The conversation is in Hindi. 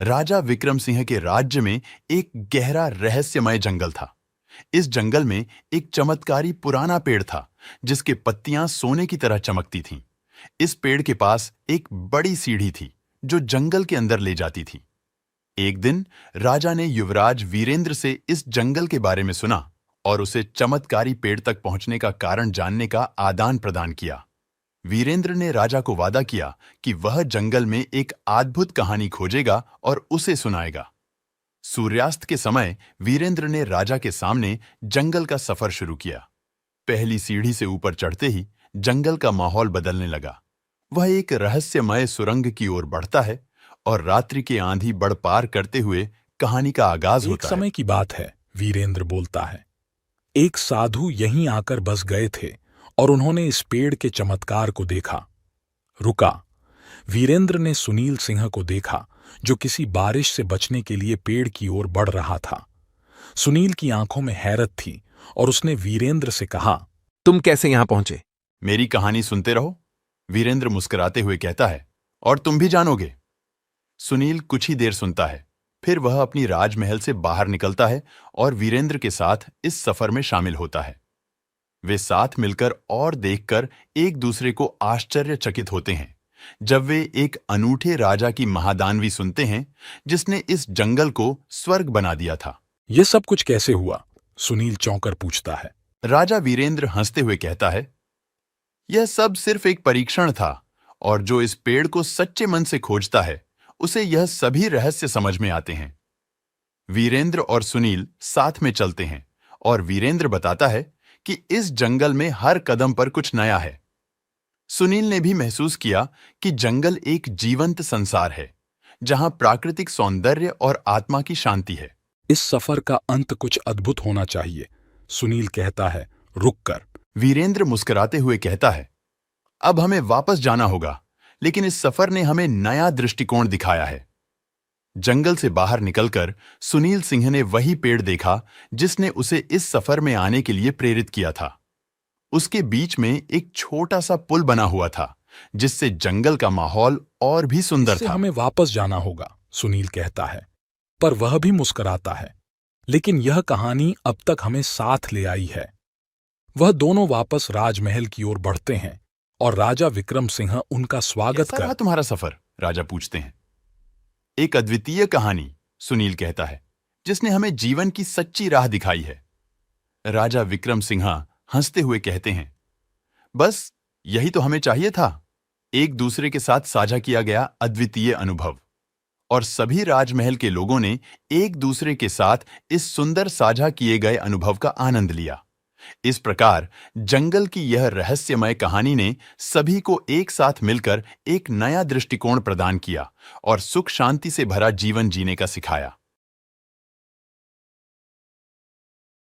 राजा विक्रम सिंह के राज्य में एक गहरा रहस्यमय जंगल था। इस जंगल में एक चमत्कारी पुराना पेड़ था, जिसके पत्तियां सोने की तरह चमकती थीं। इस पेड़ के पास एक बड़ी सीढ़ी थी, जो जंगल के अंदर ले जाती थी। एक दिन राजा ने युवराज वीरेंद्र से इस जंगल के बारे में सुना और उसे चमत्कारी पेड़ तक पहुंचने का कारण जानने का आदान प्रदान किया। वीरेंद्र ने राजा को वादा किया कि वह जंगल में एक अद्भुत कहानी खोजेगा और उसे सुनाएगा। सूर्यास्त के समय वीरेंद्र ने राजा के सामने जंगल का सफर शुरू किया। पहली सीढ़ी से ऊपर चढ़ते ही जंगल का माहौल बदलने लगा। वह एक रहस्यमय सुरंग की ओर बढ़ता है और रात्रि के आंधी बढ़ पार करते हुए कहानी का आगाज होता है। एक समय की बात है, वीरेंद्र बोलता है। एक साधु यहीं आकर बस गए थे और उन्होंने इस पेड़ के चमत्कार को देखा। रुका। वीरेंद्र ने सुनील सिंह को देखा, जो किसी बारिश से बचने के लिए पेड़ की ओर बढ़ रहा था। सुनील की आंखों में हैरत थी और उसने वीरेंद्र से कहा, तुम कैसे यहां पहुंचे? मेरी कहानी सुनते रहो, वीरेंद्र मुस्कुराते हुए कहता है, और तुम भी जानोगे। सुनील कुछ ही देर सुनता है, फिर वह अपनी राजमहल से बाहर निकलता है और वीरेंद्र के साथ इस सफर में शामिल होता है। वे साथ मिलकर और देखकर एक दूसरे को आश्चर्यचकित होते हैं जब वे एक अनूठे राजा की महादानवी सुनते हैं, जिसने इस जंगल को स्वर्ग बना दिया था। यह सब कुछ कैसे हुआ? सुनील चौंकर पूछता है। राजा वीरेंद्र हंसते हुए कहता है, यह सब सिर्फ एक परीक्षण था, और जो इस पेड़ को सच्चे मन से खोजता है, उसे यह सभी रहस्य समझ में आते हैं। वीरेंद्र और सुनील साथ में चलते हैं और वीरेंद्र बताता है कि इस जंगल में हर कदम पर कुछ नया है। सुनील ने भी महसूस किया कि जंगल एक जीवंत संसार है, जहां प्राकृतिक सौंदर्य और आत्मा की शांति है। इस सफर का अंत कुछ अद्भुत होना चाहिए, सुनील कहता है, रुककर। वीरेंद्र मुस्कुराते हुए कहता है, अब हमें वापस जाना होगा, लेकिन इस सफर ने हमें नया दृष्टिकोण दिखाया है। जंगल से बाहर निकलकर सुनील सिंह ने वही पेड़ देखा जिसने उसे इस सफर में आने के लिए प्रेरित किया था। उसके बीच में एक छोटा सा पुल बना हुआ था, जिससे जंगल का माहौल और भी सुंदर था। हमें वापस जाना होगा, सुनील कहता है, पर वह भी मुस्कुराता है। लेकिन यह कहानी अब तक हमें साथ ले आई है। वह दोनों वापस राजमहल की ओर बढ़ते हैं और राजा विक्रम सिंह उनका स्वागत कैसा रहा तुम्हारा सफर? राजा पूछते हैं। एक अद्वितीय कहानी, सुनील कहता है, जिसने हमें जीवन की सच्ची राह दिखाई है। राजा विक्रम सिंह हंसते हुए कहते हैं, बस यही तो हमें चाहिए था, एक दूसरे के साथ साझा किया गया अद्वितीय अनुभव। और सभी राजमहल के लोगों ने एक दूसरे के साथ इस सुंदर साझा किए गए अनुभव का आनंद लिया। इस प्रकार जंगल की यह रहस्यमय कहानी ने सभी को एक साथ मिलकर एक नया दृष्टिकोण प्रदान किया और सुख शांति से भरा जीवन जीने का सिखाया।